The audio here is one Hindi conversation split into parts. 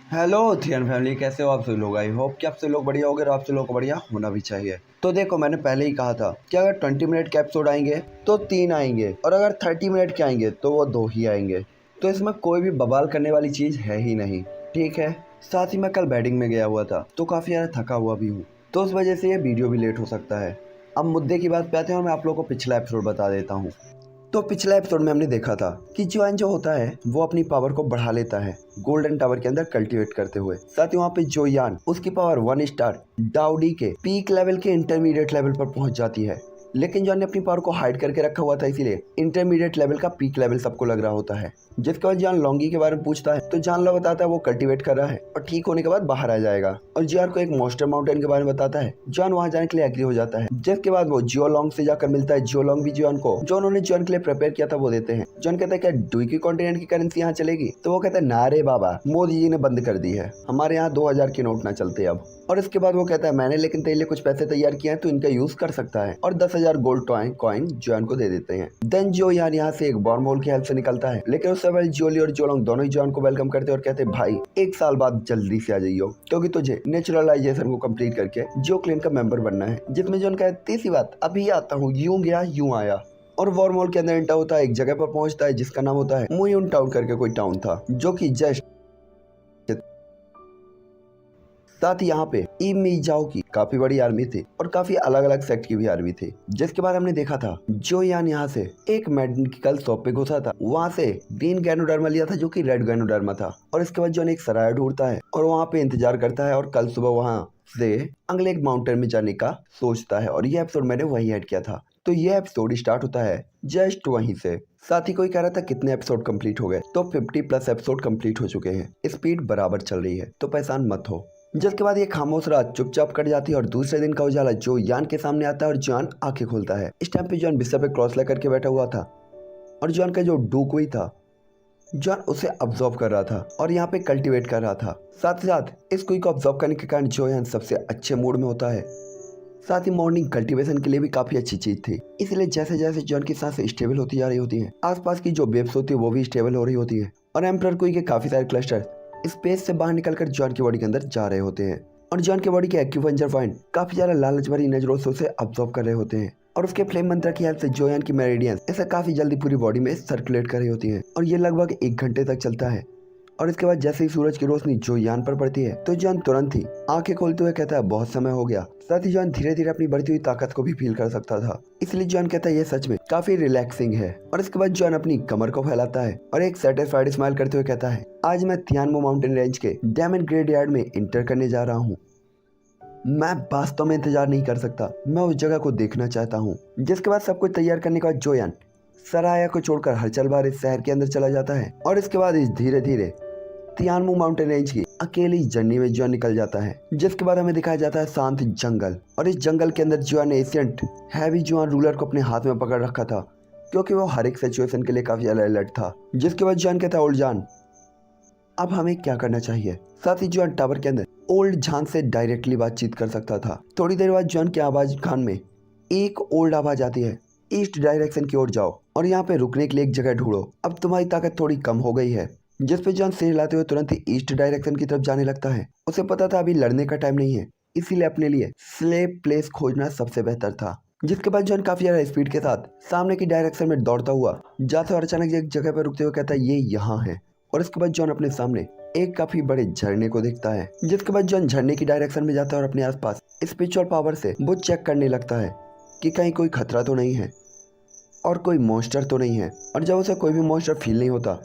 हेलो थियन फैमिली, कैसे हो आप सभी लोग। आई होप कि आप सभी लोग बढ़िया होंगे और आप सभी लोग को बढ़िया होना भी चाहिए। तो देखो, मैंने पहले ही कहा था कि अगर 20 मिनट के एपिसोड आएंगे तो 3 आएंगे, और अगर 30 मिनट के आएंगे तो वो 2 ही आएंगे। तो इसमें कोई भी बवाल करने वाली चीज़ है ही नहीं, ठीक है। साथ ही मैं कल बैटिंग में गया हुआ था तो काफ़ी ज़्यादा थका हुआ भी हूँ, तो उस वजह से ये वीडियो भी लेट हो सकता है। अब मुद्दे की बात पे आते हैं और मैं आप लोगों को पिछला एपिसोड बता देता हूँ। तो पिछले एपिसोड में हमने देखा था कि जुआन जो होता है वो अपनी पावर को बढ़ा लेता है गोल्डन टावर के अंदर कल्टीवेट करते हुए। साथ ही वहाँ पे जोयान उसकी पावर 1 स्टार डाउडी के पीक लेवल के इंटरमीडिएट लेवल पर पहुंच जाती है। लेकिन जॉन ने अपनी पावर को हाइड करके रखा हुआ था, इसीलिए इंटरमीडिएट लेवल का पीक लेवल सबको लग रहा होता है। जिसके बाद जॉन लॉन्गी के बारे में पूछता है तो जॉन लो बताता है वो कल्टीवेट कर रहा है और ठीक होने के बाद बाहर आ जाएगा। और जियार को एक मॉन्स्टर माउंटेन के बारे में बताता है। जॉन वहां जाने के लिए एग्री हो जाता है। जिसके बाद वो जियो लॉन्ग से जाकर मिलता है। जियो लॉन्ग भी जॉन को जो उन्होंने जॉन के लिए प्रिपेयर किया था वो देते हैं। जॉन कहता है क्या डुई कॉन्टिनेंट की करेंसी यहाँ चलेगी, तो वो कहता है ना रे बाबा, मोदी जी ने बंद कर दी है, हमारे यहाँ 2000 के नोट ना चलते अब। और इसके बाद वो कहता है मैंने लेकिन तेरे लिए कुछ पैसे तैयार किए हैं तो इनका यूज कर सकता है, और 10,000 गोल्ड कॉइन जॉन को दे देते हैं। देन जो यहाँ से एक बॉर्म होल की हेल्प से निकलता है, लेकिन उससे पहले जोली और जोलोंग दोनों ही जॉन को वेलकम करते हैं और कहते हैं भाई 1 साल बाद जल्दी से आ जाइयो, क्योंकि तुझे नेचुरलाइजेशन को कंप्लीट करके जो क्लेन का मेंबर बनना है। जिसमें जॉन कहता है तीसरी बात अभी आता हूँ, यूं गया यूं आया। और वॉर्महोल के अंदर एंटर होता है, एक जगह पर पहुंचता है जिसका नाम होता है मुयुन टाउन करके कोई टाउन था, जो कि जस्ट साथ ही यहाँ पे ई मिजाओ की काफी बड़ी आर्मी थी और काफी अलग अलग सेक्ट की भी आर्मी थी। जिसके बाद हमने देखा था जो यान यहाँ से एक मेडिकल शॉप पे घुसा था, वहाँ से ग्रीन गैनोडर्मा लिया था जो कि रेड गैनोडर्मा था। और इसके बाद जो एक सराय ढूंढता है और वहाँ पे इंतजार करता है और कल सुबह वहाँ से अगले एक माउंटेन में जाने का सोचता है। और ये एपिसोड मैंने वही ऐड किया था, तो ये एपिसोड स्टार्ट होता है जस्ट वहीं से। साथ ही कोई कह रहा था कितने एपिसोड कंप्लीट हो गए, तो 50+ एपिसोड कंप्लीट हो चुके हैं। स्पीड बराबर चल रही है तो परेशान मत हो। जिसके बाद ये खामोश रात चुपचाप कट जाती है और दूसरे दिन का उजाला जो यान के सामने आता है और जॉन आंखें खोलता है। इस टाइम पे जॉन बिस्तर पे क्रॉस लेकर के बैठा हुआ था और जॉन का जो डूकुई था जॉन उसे ऑब्जर्व कर रहा था और यहाँ पे कल्टीवेट कर रहा था। साथ ही साथ इस कुई को ऑब्जर्व करने के कारण जो यान सबसे अच्छे मूड में होता है। साथ ही मॉर्निंग कल्टीवेशन के लिए भी काफी अच्छी चीज थी, इसलिए जैसे जैसे जॉन की सांसें स्टेबल होती जा रही होती हैं, आसपास की जो वेव्स होती है वो भी स्टेबल हो रही होती है। और एम्परर कुई के काफी सारे क्लस्टर स्पेस से बाहर निकलकर जॉन की बॉडी के अंदर जा रहे होते हैं। और जॉन की बॉडी के एक्यूपंक्चर पॉइंट काफी ज्यादा लालच भरी नजरों से उसे ऑब्जर्व कर रहे होते हैं। और उसके फ्लेम मंत्र की हेल्प से जोयान की मेरिडियन इसे काफी जल्दी पूरी बॉडी में सर्कुलेट कर रही होती है। और ये लगभग 1 घंटे तक चलता है। और इसके बाद जैसे ही सूरज की रोशनी जो यान पर पड़ती है तो जॉन तुरंत ही आंखें खोलते हुए कहता है बहुत समय हो गया। साथ ही जॉन धीरे धीरे अपनी बढ़ती हुई ताकत को भी फील कर सकता था, इसलिए जॉन कहता है ये सच में काफी रिलैक्सिंग है। और इसके बाद जॉन अपनी कमर को फैलाता है और एक सेटिस्फाइड स्माइल करते हुए कहता है आज मैं थियानमो माउंटेन रेंज के डायमंड ग्रेड यार्ड में इंटर करने जा रहा हूँ। मैं वास्तव में इंतजार नहीं कर सकता, मैं उस जगह को देखना चाहता हूँ। जिसके बाद सब कुछ तैयार करने के बाद जोयान सराया को छोड़कर हलचल भरे इस शहर के अंदर चला जाता है। और इसके बाद इस धीरे धीरे तियानमू माउंटेन रेंज की अकेली जर्नी में जॉन निकल जाता है। जिसके बाद हमें दिखाया जाता है शांत जंगल, और इस जंगल के अंदर जॉन ने एशियंट हैवी जुआन रूलर को अपने हाथ में पकड़ रखा था, क्योंकि वो हर एक सिचुएशन के लिए काफी अलर्ट था। जिसके बाद जॉन कहता है ओल्ड जान अब हमें क्या करना चाहिए। साथ ही जॉन टावर के अंदर ओल्ड जान से डायरेक्टली बातचीत कर सकता था। थोड़ी देर बाद जॉन की आवाज कान में एक ओल्ड आवाज आती है, ईस्ट डायरेक्शन की ओर जाओ और यहाँ पे रुकने के लिए एक जगह ढूंढो, अब तुम्हारी ताकत थोड़ी कम हो गई है। जिस पे जॉन सिर हिलाते हुए तुरंत ही ईस्ट डायरेक्शन की तरफ जाने लगता है। उसे पता था अभी लड़ने का टाइम नहीं है, इसीलिए अपने लिए स्लेप प्लेस खोजना सबसे बेहतर था। जिसके बाद जॉन काफी ज्यादा स्पीड के साथ सामने की डायरेक्शन में दौड़ता हुआ जाता है और अचानक एक जगह पर रुकते हुए कहता है ये यहाँ है। और इसके बाद जॉन अपने सामने एक काफी बड़े झरने को देखता है। जिसके बाद जॉन झरने की डायरेक्शन में जाता है और अपने आसपास स्पिरिचुअल पावर से वो चेक करने लगता है कि कहीं कोई खतरा तो नहीं है और कोई मॉन्स्टर तो नहीं है। और जब उसे कोई भी मॉन्स्टर फील नहीं होता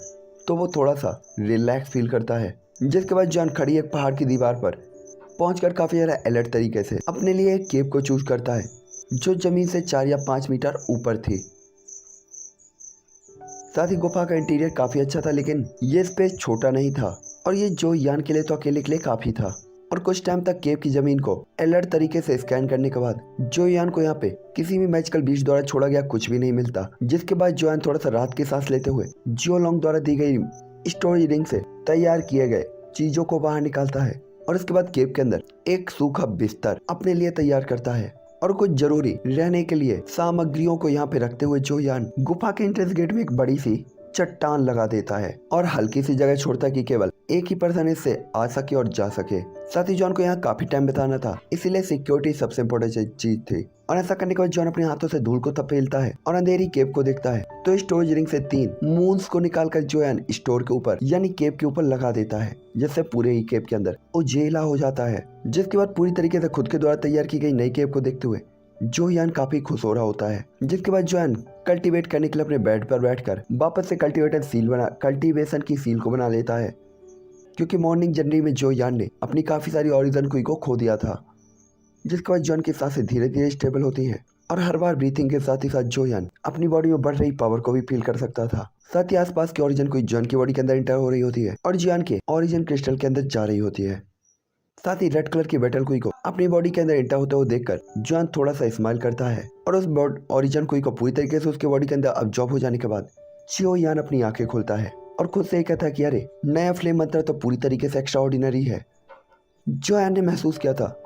तो वो थोड़ा सा रिलैक्स फील करता है। जिसके बाद जॉन खड़ी एक पहाड़ की दीवार पर पहुंचकर काफी ज्यादा अलर्ट तरीके से अपने लिए एक केव को चूज करता है जो जमीन से 4 या 5 मीटर ऊपर थी। साथ ही गुफा का इंटीरियर काफी अच्छा था, लेकिन ये स्पेस छोटा नहीं था और ये जो यान के लिए तो अकेले के लिए काफी था। और कुछ टाइम तक केव की जमीन को अलर्ट तरीके से स्कैन करने के बाद जो यान को यहाँ पे किसी भी मैजिकल बीच द्वारा छोड़ा गया कुछ भी नहीं मिलता। जिसके बाद जो यान थोड़ा सा राहत की सांस लेते हुए जियो लॉन्ग द्वारा दी गई स्टोरेज रिंग से तैयार किए गए चीजों को बाहर निकालता है और उसके बाद केव के अंदर एक सूखा बिस्तर अपने लिए तैयार करता है और कुछ जरूरी रहने के लिए सामग्रियों को यहाँ पे रखते हुए जो यान गुफा के एंट्रेंस गेट में एक बड़ी सी चट्टान लगा देता है और हल्की सी जगह छोड़ता है कि केवल एक ही पर्सन इससे आ सके और जा सके। साथ ही जॉन को यहाँ काफी टाइम बिताना था, इसीलिए सिक्योरिटी सबसे इम्पोर्टेंट चीज थी। और ऐसा करने के बाद जॉन अपने हाथों से धूल को थपेलता है और अंधेरी केव को देखता है तो स्टोरेज रिंग से 3 मून्स को निकालकर जोयान स्टोर के ऊपर यानी केव के ऊपर लगा देता है, जिससे पूरे ही केव के अंदर उजेला हो जाता है। जिसके बाद पूरी तरीके से खुद के द्वारा तैयार की गई नई केव को देखते हुए जोयान काफी खुश हो रहा होता है। जिसके बाद जोयान कल्टीवेट करने के लिए अपने बेड पर बैठकर वापस से कल्टीवेशन की सील को बना लेता है, क्योंकि मॉर्निंग जर्नी में जोयान ने अपनी काफी सारी ओरिजिन कुई को खो दिया था। जिसके बाद जॉन की सांसें धीरे धीरे स्टेबल होती हैं और हर बार ब्रीथिंग के साथ ही साथ जोयान अपनी बॉडी में बढ़ रही पावर को भी फील कर सकता था। साथ ही आसपास की ओरिजिन कुई जॉन की बॉडी के अंदर इंटर हो रही होती है और जॉन के ओरिजिन क्रिस्टल के अंदर जा रही होती है। साथ ही रेड कलर की बैटल कुई को अपनी बॉडी के अंदर इंटर होते हुए देखकर जॉन थोड़ा सा स्माइल करता है और उस ओरिजिन कुई को पूरी तरीके से उसके बॉडी के अंदर अब्जॉर्ब हो जाने के बाद जोयान अपनी आंखें खोलता है और खुद से कहता है कि अरे नया फ्लेम मंत्र तो पूरी तरीके से एक्स्ट्रा ऑर्डिनरी है। जोयान ने महसूस किया था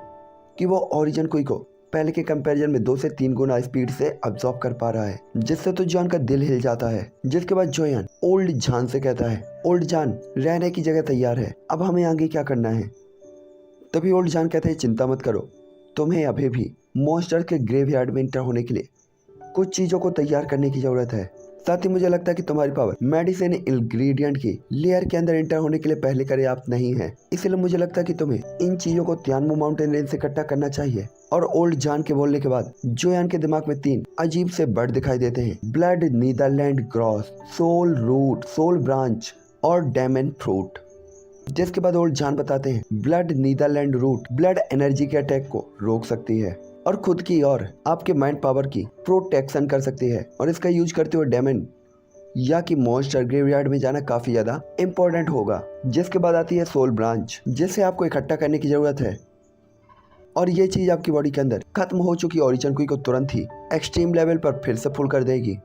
कि वो ओरिजिन कुई को पहले के कंपैरिजन में 2 से 3 गुना स्पीड से अब्सॉर्ब कर पा रहा है, जिससे तो जॉन का दिल हिल जाता है। जिसके बाद जोयान ओल्ड जान से कहता है, ओल्ड जान रहने की जगह तैयार है, अब हमें आगे क्या करना है। तभी ओल्ड जान कहते हैं, चिंता मत करो, तुम्हें अभी भी मॉन्स्टर के ग्रेवयार्ड में इंटर होने के लिए कुछ चीजों को तैयार करने की जरूरत है। साथ ही मुझे लगता है कि तुम्हारी पावर मेडिसिन इंग्रेडिएंट की लेयर के अंदर इंटर होने के लिए पहले पर्याप्त नहीं है, इसलिए मुझे लगता है कि तुम्हें इन चीजों को तियानमू माउंटेन रेंज से इकट्ठा करना चाहिए। और ओल्ड जान के बोलने के बाद जोयान के दिमाग में 3 अजीब से बर्ड दिखाई देते हैं, blood Netherland gross, soul root, soul branch और डेमन फ्रूट। जिसके बाद ओल्ड जान बताते हैं, blood Netherland root blood energy के अटैक को रोक सकती है और खुद की और आपके माइंड पावर की प्रोटेक्शन कर सकती है, और इसका यूज करते हुए डेमन या कि मॉन्स्टर ग्रेवयार्ड में जाना काफी ज्यादा इंपॉर्टेंट होगा। जिसके बाद आती है सोल ब्रांच, जिसे आपको इकट्ठा करने की जरूरत है और ये चीज आपकी बॉडी के अंदर खत्म हो चुकी ओरिजिन कुई को तुरंत ही एक्सट्रीम लेवल पर फिर से फुल कर देगी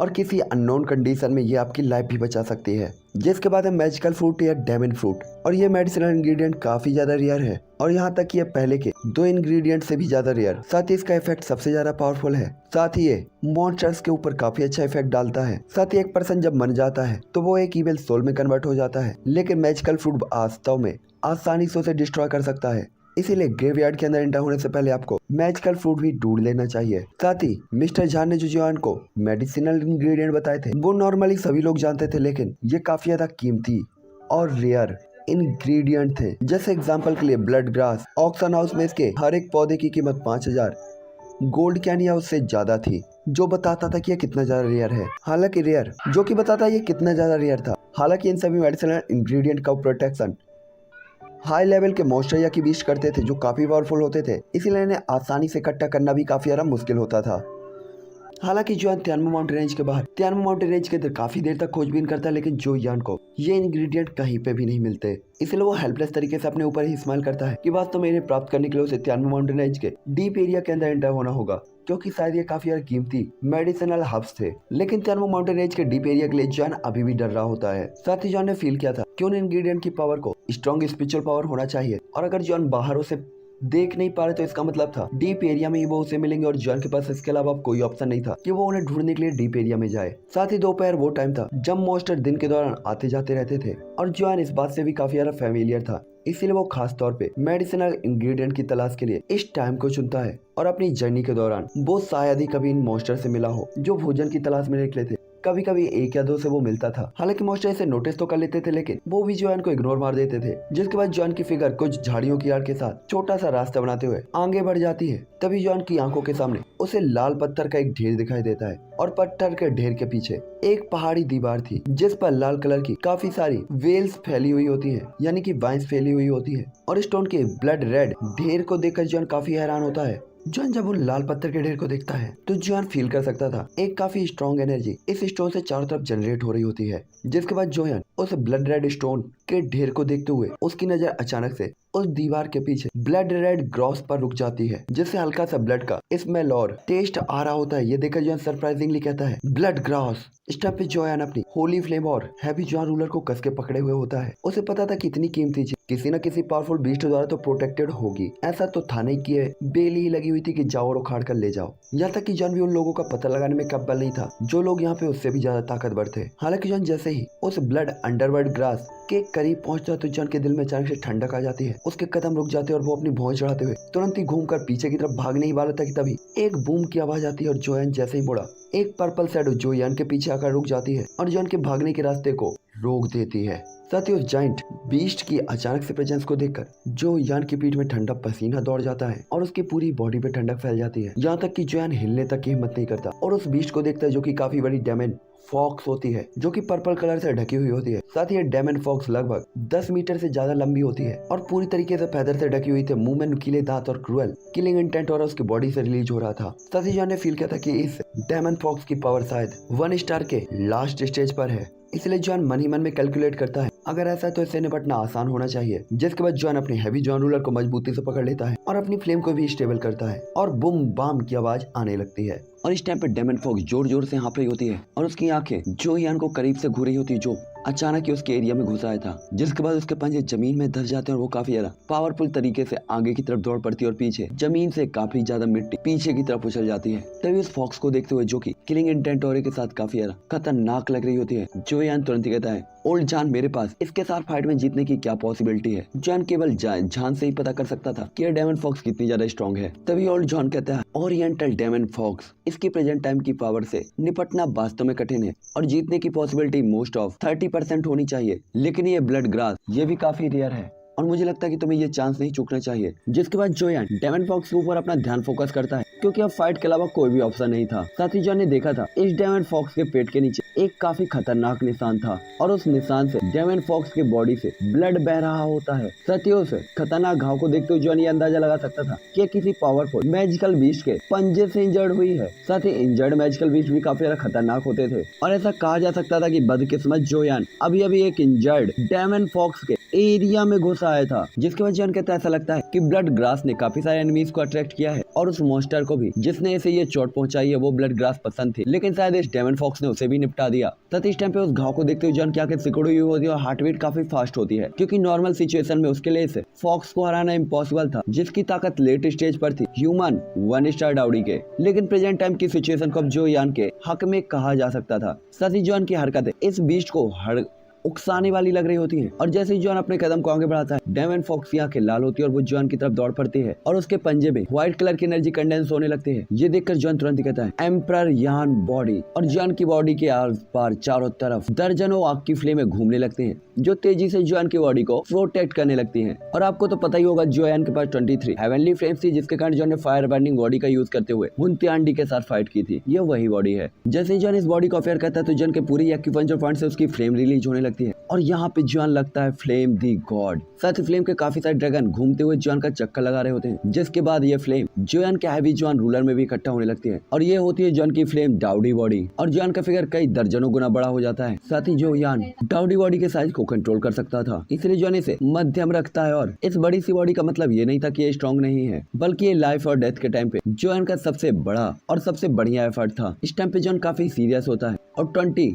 और किसी अननोन कंडीशन में ये आपकी लाइफ भी बचा सकती है। जिसके बाद है मैजिकल फ्रूट या डेमन फ्रूट, और ये मेडिसिनल इंग्रेडिएंट काफी ज्यादा रेयर है और यहाँ तक ये पहले के 2 इंग्रेडिएंट से भी ज्यादा रेयर। साथ ही इसका इफेक्ट सबसे ज्यादा पावरफुल है। साथ ही ये मॉन्स्टर्स के ऊपर काफी अच्छा इफेक्ट डालता है। साथ ही एक पर्सन जब मर जाता है तो वो एक इविल सोल में कन्वर्ट हो जाता है, लेकिन मैजिकल फ्रूट वास्तव में आसानी से उसे डिस्ट्रॉय कर सकता है। इसीलिए ग्रेवयार्ड के अंदर एंटर होने से पहले आपको मैजिकल फ्रूट भी ढूंढ लेना चाहिए। साथ ही मिस्टर जान ने जो जोयान को मेडिसिनल इंग्रेडिएंट बताए थे वो नॉर्मली सभी लोग जानते थे, लेकिन ये काफी ज्यादा कीमती और रेयर इंग्रेडिएंट थे। जैसे एग्जांपल के लिए ब्लड ग्रास, ऑक्सन हाउस में इसके हर एक पौधे की कीमत 5000 गोल्ड कैन या उससे ज्यादा थी, जो बताता था कि ये कितना ज्यादा रेयर है। हालांकि रेयर जो कि बताता ये कितना ज्यादा रेयर था। हालांकि इन सभी मेडिसिनल इंग्रेडिएंट का प्रोटेक्शन हाई लेवल के मॉन्स्टर या की बीस्ट करते थे, जो काफी पावरफुल होते थे, इसीलिए इन्हें आसानी से इकट्ठा करना भी काफी ज्यादा मुश्किल होता था। हालांकि जोयान तियानमू माउंटेन रेंज के बाहर तियानमू माउंटेन रेंज के अंदर काफी देर तक खोजबीन करता है, लेकिन जोयान को ये इंग्रेडिएंट कहीं पे भी नहीं मिलते। इसलिए वो हेल्पलेस तरीके से अपने ऊपर ही स्माइल करता है कि वास्तव में इन्हें प्राप्त करने के लिए उसे तियानमू माउंटेन रेंज के डीप एरिया के अंदर एंटर होना होगा, क्योंकि शायद ये काफी ज्यादा कीमती मेडिसिनल हब्स थे। लेकिन तियानमू माउंटेन रेंज के डीप एरिया के लिए जोयान अभी भी डर रहा होता है। साथ ही जोयान ने फील किया था कि उन इंग्रेडिएंट की पावर को स्ट्रॉन्ग स्पिरिचुअल पावर होना चाहिए, और अगर जोयान बाहर उसे देख नहीं पा रहे तो इसका मतलब था डीप एरिया में ही वो उसे मिलेंगे, और जोयान के पास इसके अलावा कोई ऑप्शन नहीं था कि वो उन्हें ढूंढने के लिए डीप एरिया में जाए। साथ ही दोपहर वो टाइम था जब मॉन्स्टर दिन के दौरान आते जाते रहते थे, और जोयान इस बात से भी काफी ज्यादा फेमिलियर था, इसीलिए वो खास तौर पे मेडिसिनल इंग्रेडिएंट की तलाश के लिए इस टाइम को चुनता है। और अपनी जर्नी के दौरान वो शायद ही कभी इन मॉन्स्टर से मिला हो जो भोजन की तलाश में निकले थे। कभी कभी 1 या 2 से वो मिलता था। हालांकि मॉन्स्टर इसे नोटिस तो कर लेते थे, लेकिन वो भी जोयान को इग्नोर मार देते थे। जिसके बाद जोयान की फिगर कुछ झाड़ियों की आड़ के साथ छोटा सा रास्ता बनाते हुए आगे बढ़ जाती है। तभी जोयान की आंखों के सामने उसे लाल पत्थर का एक ढेर दिखाई देता है, और पत्थर के ढेर के पीछे एक पहाड़ी दीवार थी जिस पर लाल कलर की काफी सारी वेल्स फैली हुई होती है, यानी कि वाइन्स फैली हुई होती है। और स्टोन के ब्लड रेड ढेर को देखकर जोयान काफी हैरान होता है। जोयान जब उन लाल पत्थर के ढेर को देखता है तो जोयान फील कर सकता था एक काफी स्ट्रॉन्ग एनर्जी इस स्टोन से चारों तरफ जनरेट हो रही होती है। जिसके बाद जोयान उस ब्लड रेड स्टोन के ढेर को देखते हुए उसकी नजर अचानक से उस दीवार के पीछे ब्लड रेड ग्रॉस पर रुक जाती है, जिससे हल्का सा ब्लड का स्मेल और टेस्ट आ रहा होता है। ये देखकर जॉन सरप्राइजिंगली कहता है ब्लड ग्रॉस। इस टाइम पे जॉन अपनी होली फ्लेम और हैवी जॉन रूलर को कस के पकड़े हुए होता है। उसे पता था कि इतनी कीमती चीज किसी न किसी पावरफुल बीस्ट द्वारा तो प्रोटेक्टेड होगी। ऐसा तो था नहीं कि बेल ही लगी हुई थी कि जाओ और उखाड़ कर ले जाओ। यहाँ तक कि जॉन भी उन लोगों का पता लगाने में काबिल नहीं था जो लोग यहाँ पे उससे भी ज्यादा ताकतवर थे। हालांकि जॉन जैसे ही उस ब्लड अंडरवर्ल्ड ग्रास के करीब पहुंचता तो जॉन के दिल में अचानक से ठंडक आ जाती है। उसके कदम रुक जाते हैं और वो अपनी भौं चढ़ाते हुए तुरंत ही घूमकर पीछे की तरफ भागने ही वाला था कि तभी एक बूम की आवाज आती है और जोयान जैसे ही मुड़ा, एक पर्पल शैडो जोयान के पीछे आकर रुक जाती है और जॉन के भागने के रास्ते को रोक देती है। साथ ही उस जाइंट बीस्ट की अचानक से प्रेजेंस को देखकर जोयान की पीठ में ठंडा पसीना दौड़ जाता है और उसकी पूरी बॉडी पे ठंडक फैल जाती है, यहाँ तक कि जोयान हिलने तक की हिम्मत नहीं करता और उस बीस्ट को देखता है जो कि काफी बड़ी डेमन फॉक्स होती है, जो कि पर्पल कलर से ढकी हुई होती है। साथ ही डेमन फॉक्स लगभग 10 मीटर से ज्यादा लंबी होती है और पूरी तरीके से फैदर से ढकी हुई थी। मुंह में नुकीले दांत और क्रूअल किलिंग इंटेंट और उसकी बॉडी से रिलीज हो रहा था। साथ ही जॉन ने फील किया था कि इस डेमन फॉक्स की पावर शायद 1 स्टार के लास्ट स्टेज पर है, इसलिए जॉन मन ही मन में कैलकुलेट करता है अगर ऐसा है तो इससे निपटना आसान होना चाहिए। जिसके बाद जॉन अपनी हैवी जॉन रूलर को मजबूती से पकड़ लेता है और अपनी फ्लेम को भी स्टेबल करता है और बूम बाम की आवाज आने लगती है। और इस टाइम पे डेमन फॉक्स जोर जोर से हाँफ रही होती है और उसकी आंखें जोयान को करीब से घूर रही होती है, जो अचानक ही उसके एरिया में घुस आया था। जिसके बाद उसके पंजे जमीन में धस जाते हैं और वो काफी ज्यादा पावरफुल तरीके से आगे की तरफ दौड़ पड़ती है और पीछे जमीन से काफी ज्यादा मिट्टी पीछे की तरफ उछल जाती है। तभी उस फॉक्स को देखते हुए जो कि किलिंग इंटेंट और के साथ काफी ज्यादा खतरनाक लग रही होती है, जोयान तुरंत ही कहता है ओल्ड जॉन मेरे पास इसके साथ फाइट में जीतने की क्या पॉसिबिलिटी है। जॉन केवल जान से ही पता कर सकता था कि डेमन फॉक्स कितनी ज्यादा स्ट्रॉन्ग है। तभी ओल्ड जॉन कहता है ओरिएंटल डेमन फॉक्स, इसकी प्रेजेंट टाइम की पावर से निपटना वास्तव में कठिन है और जीतने की पॉसिबिलिटी मोस्ट ऑफ 30% होनी चाहिए, लेकिन ये ब्लड ग्रास ये भी काफी रेयर है और मुझे लगता है कि तुम्हें ये चांस नहीं चूकना चाहिए। जिसके बाद जोयान डेमन फॉक्स के ऊपर अपना ध्यान फोकस करता है क्योंकि अब फाइट के अलावा कोई भी ऑप्शन नहीं था। साथ ही जॉन ने देखा था इस डेमन फॉक्स के पेट के नीचे एक काफी खतरनाक निशान था और उस निशान से डेमन फॉक्स के बॉडी से ब्लड बह रहा होता है। साथ ही उस खतरनाक घाव को देखते हुए जॉन ये अंदाजा लगा सकता था कि किसी पावरफुल मैजिकल बीस्ट के पंजे से इंजर्ड हुई है। साथ ही इंजर्ड मैजिकल बीस्ट भी काफी ज्यादा खतरनाक होते थे और ऐसा कहा जा सकता था कि बदकिस्मत जोयान अभी अभी एक इंजर्ड डेमन फॉक्स के एरिया में घुस आया था। जिसके बाद जॉन कहता है ऐसा लगता है कि ब्लड ग्रास ने काफी सारे एनिमीज को अट्रैक्ट किया है और उस मॉन्स्टर को भी जिसने इसे ये चोट पहुंचाई है वो ब्लड ग्रास पसंद थी, लेकिन शायद इस डेमन फॉक्स ने उसे भी निपटा दिया। तथा इस टाइम पे उस घाव को देखते हुए जॉन की आंखें सिकुड़ी हुई होती है और हार्ट बीट काफी फास्ट होती है क्योंकि नॉर्मल सिचुएशन में उसके लिए इस फॉक्स को हराना इम्पॉसिबल था, जिसकी ताकत लेट स्टेज पर थी ह्यूमन 1 स्टार डाउडी के, लेकिन प्रेजेंट टाइम की सिचुएशन को अब जोयान के हक में कहा जा सकता था। साथ ही जॉन की हरकतें इस बीस्ट को उकसाने वाली लग रही होती है और जैसे ही जॉन अपने कदम को आगे बढ़ाता है डेमन फॉक्स की आंखें लाल होती है और वो जॉन की तरफ दौड़ पड़ती है और उसके पंजे में व्हाइट कलर की एनर्जी कंडेंस होने लगती है। ये देखकर जॉन तुरंत ही कहता है एम्परर यान बॉडी, और जॉन की बॉडी के आर पार चारों तरफ दर्जनों आग की फ्लेमें घूमने लगती हैं जो तेजी से जॉन की बॉडी को प्रोटेक्ट करने लगती हैं। और आपको तो पता ही होगा जॉन के पास 23 हेवनली फ्लेम्स थी, जिसके कारण जॉन ने फायर बर्निंग बॉडी का यूज करते हुए हुंतियांडी के साथ फाइट की थी। ये वही बॉडी है। जैसे ही जॉन इस बॉडी को अफेयर करता है तो जॉन के पूरी एक्यूपंक्चर पॉइंट से उसकी फ्लेम रिलीज होने लगती है और यहाँ पे जॉन लगता है फ्लेम दी गॉड। साथ ही फ्लेम के काफी सारे ड्रैगन घूमते हुए जॉन का चक्कर लगा रहे होते हैं, जिसके बाद ये फ्लेम जॉन के हैवी जॉन रूलर में भी इकट्ठा होने लगती है और ये होती है जॉन की फ्लेम डाउडी बॉडी और जॉन का फिगर कई दर्जनों गुना बड़ा हो जाता है। साथ ही जॉन डाउडी बॉडी के साइज को कंट्रोल कर सकता था, इसलिए जॉन इसे मध्यम रखता है और इस बड़ी सी बॉडी का मतलब ये नहीं था कि ये स्ट्रॉन्ग नहीं है, बल्कि ये लाइफ और डेथ के टाइम पे जॉन का सबसे बड़ा और सबसे बढ़िया एफर्ट था। इस टाइम पे जॉन काफी सीरियस होता है और 22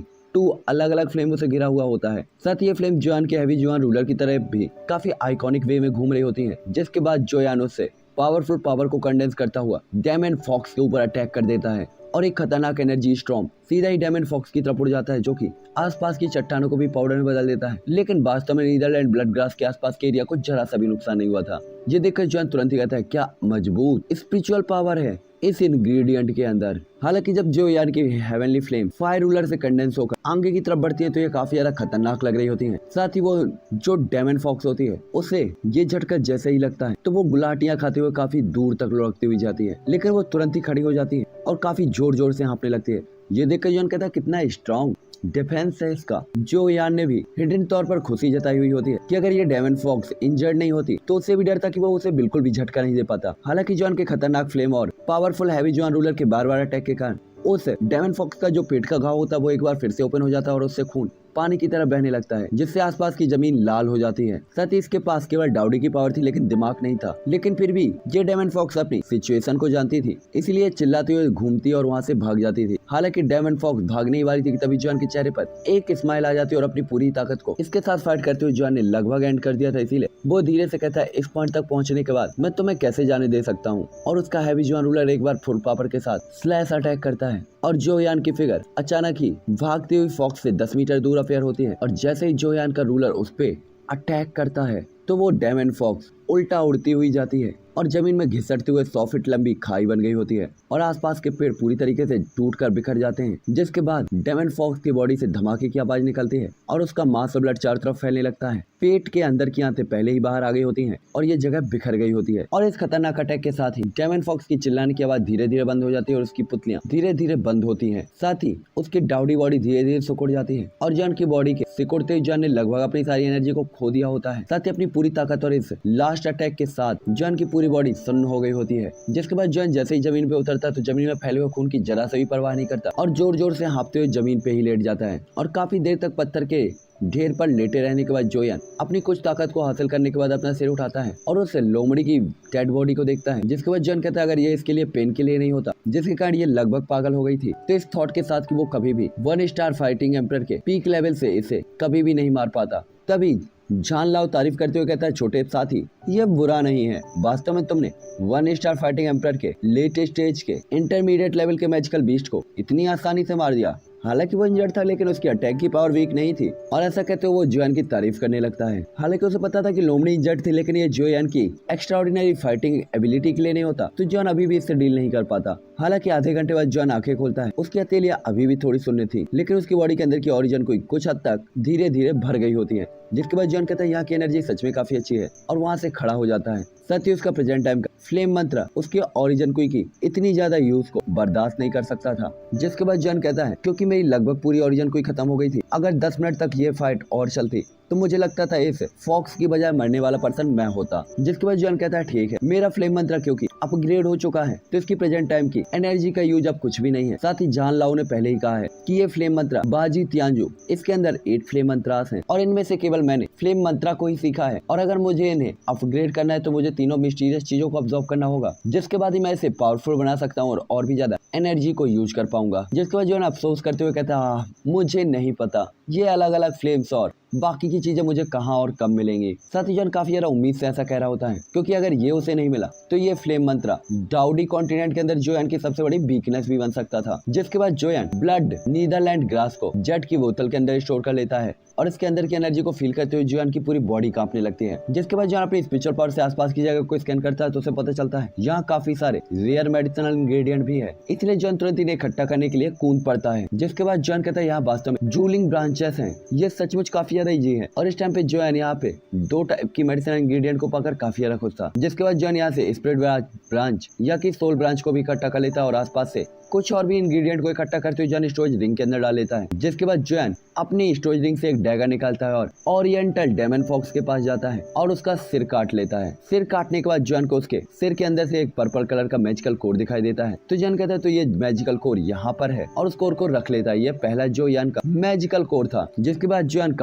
अलग अलग फ्लेमों से घिरा हुआ होता है। साथ ही ये फ्लेम जॉन के हैवी जॉन रूलर की तरह भी काफी आइकॉनिक वे में घूम रही होती है। जिसके बाद जॉन उससे पावरफुल पावर को कंडेंस करता हुआ डेमन फॉक्स के ऊपर अटैक कर देता है और एक खतरनाक एनर्जी स्टॉर्म सीधा ही डेमन फॉक्स की तरफ उड़ जाता है, जो कि आसपास की चट्टानों को भी पाउडर में बदल देता है। लेकिन वास्तव में नीदरलैंड ब्लड ग्रास के आसपास के एरिया को जरा सा भी नुकसान नहीं हुआ था। ये देखकर जॉन तुरंत ही कहता है क्या मजबूत स्पिरिचुअल पावर है इस इंग्रेडिएंट के अंदर। हालांकि जब जॉन की हेवनली फ्लेम फायर रूलर से कंडेंस होकर आगे की तरफ बढ़ती है तो ये काफी ज्यादा खतरनाक लग रही होती है। साथ ही वो जो डेमन फॉक्स होती है उसे ये झटका जैसे ही लगता है तो वो गुलाटियां खाते हुए काफी दूर तक लुढ़कती हुई जाती है, लेकिन वो तुरंत ही खड़ी हो जाती है और काफी जोर जोर से हाँफने लगती है। ये देखकर जॉन कहता है कितना स्ट्रॉन्ग डिफेंस है इसका। जॉन ने भी हिडन तौर पर खुशी जताई हुई होती है कि अगर ये डेमन फॉक्स इंजर्ड नहीं होती तो उससे भी डर था कि वो उसे बिल्कुल भी झटका नहीं दे पाता। हालांकि जॉन के खतरनाक फ्लेम और पावरफुल हैवी जॉन रूलर के बार बार अटैक के कारण उस डेमन फॉक्स का जो पेट का घाव होता है वो एक बार फिर से ओपन हो जाता है और उससे खून पानी की तरह बहने लगता है, जिससे आसपास की जमीन लाल हो जाती है। साथ ही इसके पास केवल डाउडी की पावर थी, लेकिन दिमाग नहीं था। लेकिन फिर भी ये डेमन फॉक्स अपनी सिचुएशन को जानती थी, इसलिए चिल्लाती हुई घूमती और वहाँ से भाग जाती थी। हालांकि डेमन फॉक्स भागने ही वाली थी कि तभी जॉन के चेहरे पर एक स्माइल आ जाती है और अपनी पूरी ताकत को इसके साथ फाइट करते हुए जॉन ने लगभग एंड कर दिया था। इसीलिए वो धीरे से कहता है, इस पॉइंट तक पहुंचने के बाद मैं तुम्हें कैसे जाने दे सकता हूँ। और उसका हैवी जॉन रूलर एक बार फुल पावर के साथ स्लैश अटैक करता है और जो यान की फिगर अचानक ही भागती हुई फॉक्स से 10 मीटर दूर अपेयर होती है। और जैसे ही जो यान का रूलर उस पे अटैक करता है तो वो डेमन फॉक्स उल्टा उड़ती हुई जाती है और जमीन में घिसटते हुए 100 फीट लंबी खाई बन गई होती है और आसपास के पेड़ पूरी तरीके से टूटकर बिखर जाते हैं। जिसके बाद डेमन फॉक्स की बॉडी से धमाके की आवाज निकलती है और उसका मांस और ब्लड चारों तरफ फैलने लगता है। पेट के अंदर की आंतें पहले ही बाहर आ गई होती हैं और ये जगह बिखर गई होती है। और इस खतरनाक अटैक के साथ ही डेमन फॉक्स की चिल्लाने की आवाज धीरे धीरे बंद हो जाती है और उसकी पुतलियां धीरे धीरे बंद होती है। साथ ही उसकी डाउडी बॉडी धीरे धीरे सिकुड़ जाती है और जॉन की बॉडी के सिकुड़ते ही जॉन ने लगभग अपनी सारी एनर्जी को खो दिया होता है। साथ ही अपनी पूरी ताकत और इस लास्ट अटैक के साथ जॉन की पूरी बॉडी सुन्न हो गई होती है। जिसके बाद जॉन जैसे ही जमीन पे उतरता तो जमीन में फैले हुए खून की जरा से भी परवाह नहीं करता और जोर जोर से हाँफते हुए जमीन पे ही लेट जाता है। और काफी देर तक पत्थर के ढेर पर लेटे रहने के बाद जोयान अपनी कुछ ताकत को हासिल करने के बाद अपना सिर उठाता है और उस लोमड़ी की डेड बॉडी को देखता है। जिसके बाद जॉन कहता है, अगर ये इसके लिए पेन के लिए नहीं होता जिसके कारण ये लगभग पागल हो गई थी, तो इस थॉट के साथ कि वो कभी भी 1 स्टार फाइटिंग एम्परर के पीक लेवल से इसे कभी भी नहीं मार पाता। तभी जान लाओ तारीफ करते हुए कहता है, छोटे साथी ये बुरा नहीं है, वास्तव में तुमने 1 स्टार फाइटिंग एम्परर के लेटेस्ट स्टेज के इंटरमीडिएट लेवल के मैजिकल बीस्ट को इतनी आसानी से मार दिया। हालांकि वो इंजर्ड था लेकिन उसकी अटैक की पावर वीक नहीं थी। और ऐसा कहते हुए वो जोयान की तारीफ करने लगता है। हालांकि उसे पता था कि लोमड़ी इंजर्ड थी, लेकिन ये जोयान की एक्स्ट्राऑर्डिनरी फाइटिंग एबिलिटी के लिए नहीं होता तो जॉन अभी भी इससे डील नहीं कर पाता। हालांकि आधे घंटे बाद जॉन आंखें खोलता है। उसकी हथेलियां अभी भी थोड़ी शून्य थी, लेकिन उसकी बॉडी के अंदर की ओरिजिन कोई कुछ हद तक धीरे धीरे भर गई होती है। जिसके बाद जॉन कहता है, यहाँ की एनर्जी सच में काफी अच्छी है और वहाँ से खड़ा हो जाता है। साथ ही उसका प्रेजेंट टाइम का फ्लेम मंत्र उसके ओरिजिन कोई की इतनी ज्यादा यूज को बर्दाश्त नहीं कर सकता था। जिसके बाद जॉन कहता है, क्योंकि मेरी लगभग पूरी ओरिजिन कोई खत्म हो गई थी, अगर 10 मिनट तक ये फाइट और चलती तो मुझे लगता था इस फॉक्स की बजाय मरने वाला पर्सन मैं होता। जिसके बाद जॉन कहता है, ठीक है, मेरा फ्लेम मंत्र क्योंकि अपग्रेड हो चुका है तो इसकी प्रेजेंट टाइम की एनर्जी का यूज अब कुछ भी नहीं है। साथ ही जान लाओ ने पहले ही कहा है कि ये फ्लेम मंत्र बाजी तियांजू, इसके अंदर 8 फ्लेम मंत्रास हैं और इनमें से केवल मैंने फ्लेम मंत्रा को ही सीखा है और अगर मुझे इन्हें अपग्रेड करना है तो मुझे तीनों मिस्टीरियस चीजों को ऑब्जर्व करना होगा, जिसके बाद ही मैं इसे पावरफुल बना सकता हूँ और भी ज्यादा एनर्जी को यूज कर पाऊंगा। जिसके बाद जॉन अफसोस करते हुए कहता है, मुझे नहीं पता ये अलग अलग फ्लेम्स और बाकी की चीजें मुझे कहाँ और कब मिलेंगी। साथ ही जॉन काफी ज्यादा उम्मीद से ऐसा कह रहा होता है, क्योंकि अगर ये उसे नहीं मिला तो ये फ्लेम मंत्रा डाउडी कॉन्टिनेंट के अंदर जोयान की सबसे बड़ी वीकनेस भी बन सकता था। जिसके बाद जोयान ब्लड नीदरलैंड ग्रास को जेट की बोतल के अंदर स्टोर कर लेता है और इसके अंदर की एनर्जी को फील करते हुए जोयान की पूरी बॉडी कांपने लगती है। जिसके बाद जॉन अपनी स्पिरिचुअल पावर से आसपास की जगह को स्कैन करता है तो उसे पता चलता है यहाँ काफी सारे रेयर मेडिसिनल इंग्रेडिएंट भी है। इसलिए जॉन तुरंत इन्हें इकट्ठा करने के लिए कूद पड़ता है। जिसके बाद जॉन कहता है, यहाँ वास्तव में जूलिंग ब्रांचेस हैं, ये सचमुच काफी ज्यादा इजी है। और इस टाइम पे जॉन यहाँ पे 2 टाइप की मेडिसिनल इंग्रेडिएंट को पाकर काफी ज्यादा खुश था। जिसके बाद जॉन यहाँ से स्पिरिट ब्रांच या कि सोल ब्रांच को भी इकट्ठा कर लेता है और आसपास से कुछ और भी इंग्रेडिएंट को इकट्ठा करते हुए जॉन स्टोरेज रिंग के अंदर डाल लेता है। जिसके बाद जॉन अपनी स्टोरेज रिंग से एक डैगर निकालता है और ओरिएंटल डेमन फॉक्स के पास जाता है और उसका सिर काट लेता है। सिर काटने के बाद जॉन को उसके सिर के अंदर से एक पर्पल कलर का मैजिकल कोर दिखाई देता है। तो जॉन कहता है, तो ये मैजिकल कोर यहाँ पर है और उस कोर को रख लेता है। ये पहला जोयान का मैजिकल कोर था। जिसके बाद जॉन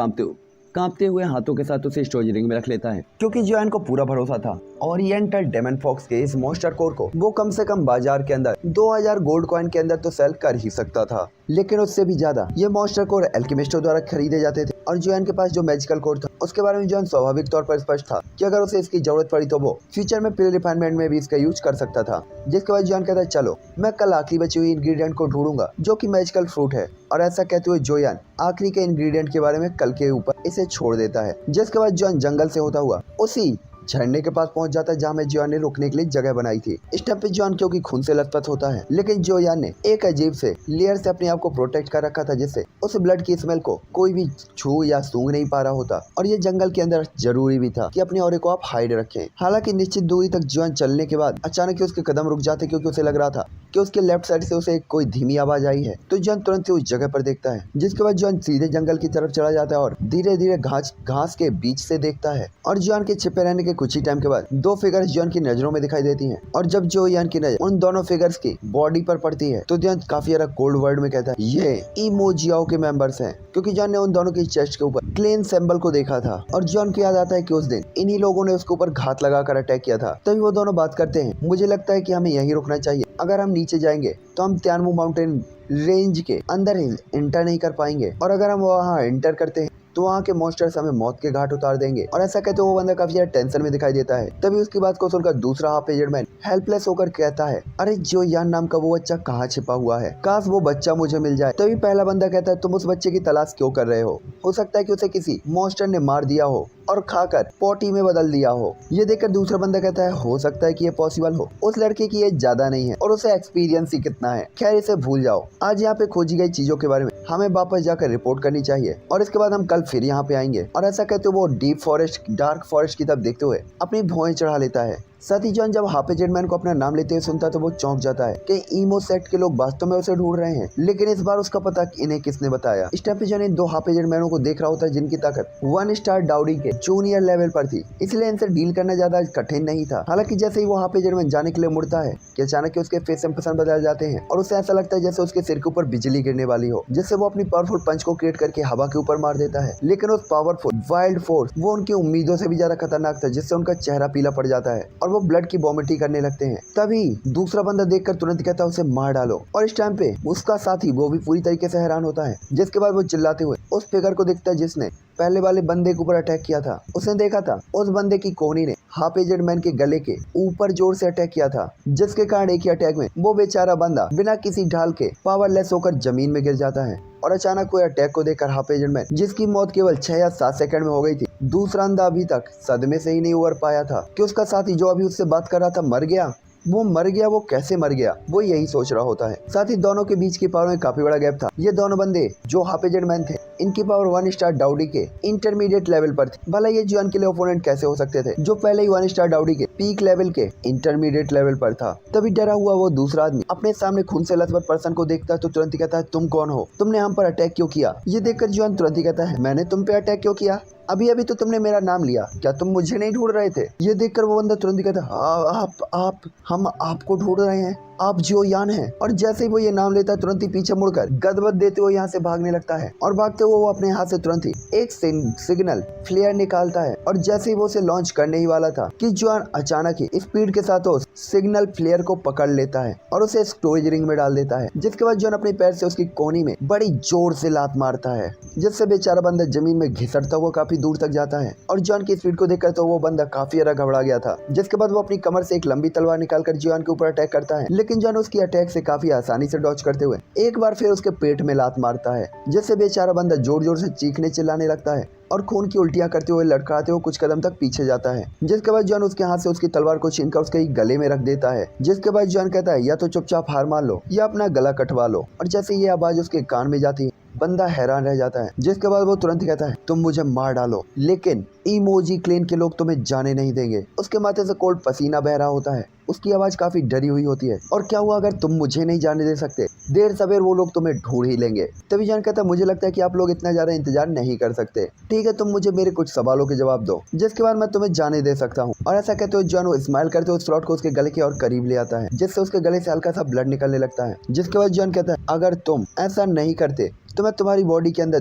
कांपते हुए हाथों के साथ उसे स्टोरेज रिंग में रख लेता है, क्योंकि जॉन को पूरा भरोसा था ओरिएंटल डेमन फॉक्स के इस मॉन्स्टर कोर को वो कम से कम बाजार के अंदर 2000 गोल्ड कॉइन के अंदर तो सेल कर ही सकता था। लेकिन उससे भी ज्यादा ये मॉन्स्टर कोर एल्केमिस्टों द्वारा खरीदे जाते थे और जॉन के पास जो मैजिकल कोर था उसके बारे में जॉन स्वाभाविक तौर पर स्पष्ट था कि अगर उसे इसकी जरूरत पड़ी तो वो फ्यूचर में पिल रिफाइनमेंट में भी इसका यूज कर सकता था। जिसके बाद जॉन कहता है, चलो मैं कल आखिरी बची हुई इंग्रेडिएंट को ढूंढूंगा जो कि मैजिकल फ्रूट है। और ऐसा कहते हुए जोयान आखिरी के इंग्रेडिएंट के बारे में कल के ऊपर इसे छोड़ देता है। जिसके बाद जॉन जंगल से होता हुआ उसी झरने के पास पहुंच जाता है जहाँ में जोयान ने रुकने के लिए जगह बनाई थी। इस टाइम पे जॉन क्योंकि खून से लथपथ होता है, लेकिन जोयान ने एक अजीब से लेयर से अपने आप को प्रोटेक्ट कर रखा था जिससे उस ब्लड की स्मेल को कोई भी छू या सूंघ नहीं पा रहा होता। और ये जंगल के अंदर जरूरी भी था कि अपने ऑरे को आप हाइड रखें। हालांकि निश्चित दूरी तक जॉन चलने के बाद अचानक ही उसके कदम रुक जाते, क्योंकि उसे लग रहा था कि उसके लेफ्ट साइड से उसे कोई धीमी आवाज आई है। तो जॉन तुरंत से उस जगह पर देखता है। जिसके बाद जॉन सीधे जंगल की तरफ चला जाता है और धीरे धीरे घास के बीच से देखता है और जॉन के छिपे रहने के कुछ ही टाइम के बाद दो फिगर्स जॉन की नजरों में दिखाई देती हैं और जब जो यान की नजर उन दोनों फिगर्स की बॉडी पर पड़ती है तो जॉन काफी ज्यादा कोल्ड वर्ड में कहता है ये इमोजियाओ के मेंबर्स हैं, क्योंकि जॉन ने उन दोनों की चेस्ट के ऊपर क्लेन सिंबल को देखा था और जॉन को याद आता है कि उस दिन इन्हीं लोगों ने उसके ऊपर घात लगाकर अटैक किया था। तभी वो दोनों बात करते हैं, मुझे लगता है कि हमें यहीं रुकना चाहिए, अगर हम नीचे जाएंगे तो हम त्यानमू माउंटेन रेंज के अंदर ही एंटर नहीं कर पाएंगे और अगर हम वहाँ एंटर करते हैं तो वहाँ के मॉन्स्टर्स हमें मौत के घाट उतार देंगे। और ऐसा कहते वो बंदा काफी ज्यादा टेंशन में दिखाई देता है। तभी उसकी बात को सुनकर दूसरा हाफ एजेड मैन हेल्पलेस होकर कहता है, अरे जो यान नाम का वो बच्चा कहाँ छिपा हुआ है, काश वो बच्चा मुझे मिल जाए। तभी पहला बंदा कहता है, तुम उस बच्चे की तलाश क्यों कर रहे हो सकता है कि उसे किसी मॉन्स्टर ने मार दिया हो और खाकर पोटी में बदल दिया हो। ये देखकर दूसरा बंदा कहता है, हो सकता है कि ये पॉसिबल हो, उस लड़के की एज ज्यादा नहीं है और उसे एक्सपीरियंस ही कितना है। खैर इसे भूल जाओ, आज यहाँ पे खोजी गई चीजों के बारे में हमें वापस जाकर रिपोर्ट करनी चाहिए और इसके बाद हम कल फिर यहाँ पे आएंगे। और ऐसा कहते वो डीप फॉरेस्ट डार्क फॉरेस्ट की तरफ देखते हुए अपनी भौहें चढ़ा लेता है। साथ ही जॉन जब हाफ एजेड मैन को अपना नाम लेते हुए सुनता तो वो चौंक जाता है कि ईमो सेट के लोग वास्तव में उसे ढूंढ रहे हैं, लेकिन इस बार उसका पता इन्हें किसने बताया। इस टाइम पे जॉन इन दो हाफ एजेड मैनों को देख रहा होता है जिनकी ताकत 1 स्टार डाउडी के जूनियर लेवल पर थी, इसलिए इनसे डील करना ज्यादा कठिन नहीं था। हालांकि जैसे ही वो हाफ एजेड मैन जाने के लिए मुड़ता है कि अचानक उसके फेस इंप्रेशन बदल जाते हैं और उसे ऐसा लगता है जैसे उसके सिर के ऊपर बिजली गिरने वाली हो, जिससे वो अपनी पावरफुल पंच को क्रिएट करके हवा के ऊपर मार देता है। लेकिन उस पावरफुल वाइल्ड फोर्स वो उनकी उम्मीदों से भी ज्यादा खतरनाक था, जिससे उनका चेहरा पीला पड़ जाता है और वो ब्लड की वॉमिटिंग करने लगते हैं। तभी दूसरा बंदा देखकर तुरंत कहता है उसे मार डालो और इस टाइम पे उसका साथी वो भी पूरी तरीके से हैरान होता है। जिसके बाद वो चिल्लाते हुए उस फिगर को देखता है जिसने पहले वाले बंदे के ऊपर अटैक किया था। उसने देखा था उस बंदे की कोहनी ने हाफ एजेड मैन के गले के ऊपर जोर से अटैक किया था, जिसके कारण एक ही अटैक में वो बेचारा बंदा बिना किसी ढाल के पावरलेस होकर जमीन में गिर जाता है। और अचानक कोई अटैक को देखकर हाफ एजेड मैन, जिसकी मौत केवल 6 या 7 सेकंड में हो गई थी, दूसरा अंधा अभी तक सदमे से ही नहीं उबर पाया था कि उसका साथी जो अभी उससे बात कर रहा था मर गया। वो मर गया, वो कैसे मर गया, वो यही सोच रहा होता है। साथ ही दोनों के बीच की पावर में काफी बड़ा गैप था। ये दोनों बंदे जो हाफ एजेड मैन थे, इनकी पावर 1 स्टार डाउडी के इंटरमीडिएट लेवल पर थी। भला ये जॉन के लिए ओपोनेंट कैसे हो सकते थे जो पहले ही 1 स्टार डाउडी के पीक लेवल के इंटरमीडिएट लेवल पर था। तभी डरा हुआ वो दूसरा आदमी अपने सामने खून से लथपथ पर्सन को देखता है तो तुरंत ही कहता है, तुम कौन हो, तुमने हम पर अटैक क्यों किया। ये देखकर जॉन तुरंत ही कहता है, मैंने तुम पे अटैक क्यों किया, अभी अभी तो तुमने मेरा नाम लिया, क्या तुम मुझे नहीं ढूंढ रहे थे। ये देखकर वो बंदा तुरंत ही कहता है, हम आपको ढूंढ रहे हैं, आप जो यान हैं। और जैसे ही वो ये नाम लेता है तुरंत ही पीछे मुड़कर गदबद देते हुए यहाँ से भागने लगता है और भागते हुए वो अपने हाथ से तुरंत ही एक सिग्नल फ्लेयर निकालता है और जैसे ही वो उसे लॉन्च करने ही वाला था कि जॉन अचानक ही स्पीड के साथ उस सिग्नल फ्लेयर को पकड़ लेता है और उसे स्टोरेज रिंग में डाल देता है। जिसके बाद जॉन अपने पैर से उसकी कोहनी में बड़ी जोर से लात मारता है, जिससे बेचारा बंदा जमीन में घिसटता हुआ काफी दूर तक जाता है। और जॉन की स्पीड को देखकर तो वो बंदा काफी ज्यादा घबरा गया था। जिसके बाद वो अपनी कमर से एक लंबी तलवार निकालकर जॉन के ऊपर अटैक करता है, लेकिन जॉन उसकी अटैक से काफी आसानी से डॉज करते हुए एक बार फिर उसके पेट में लात मारता है, जिससे बेचारा बंदा जोर जोर से चीखने चिल्लाने लगता है और खून की उल्टियां करते हुए लड़खड़ाते हुए कुछ कदम तक पीछे जाता है। जिसके बाद जॉन उसके हाथ से उसकी तलवार को छीनकर उसके गले में रख देता है। जिसके बाद जॉन कहता है, या तो चुपचाप हार मान लो या अपना गला कटवा लो। और जैसे ये आवाज उसके कान में जाती है बंदा हैरान रह जाता है। जिसके बाद वो तुरंत ही कहता है, तुम मुझे मार डालो लेकिन इमोजी क्लेन के लोग तुम्हें जाने नहीं देंगे। उसके माथे से कोल्ड पसीना बह रहा होता है, उसकी आवाज काफी डरी हुई होती है। और क्या हुआ अगर तुम मुझे नहीं जाने दे सकते, देर सवेर वो लोग तुम्हें ढूंढ ही लेंगे। तभी जॉन कहता है, मुझे लगता है कि आप लोग इतना ज्यादा इंतजार नहीं कर सकते, ठीक है तुम मुझे मेरे कुछ सवालों के जवाब दो, जिसके बाद मैं तुम्हें जाने दे सकता हूँ। और ऐसा कहते हुए जॉन वो स्माइल करते हुए स्लॉट को उसके गले के और करीब ले आता है, जिससे उसके गले से हल्का सा ब्लड निकलने लगता है। जिसके बाद जॉन कहता है, अगर तुम ऐसा नहीं करते तो मैं तुम्हारी बॉडी के अंदर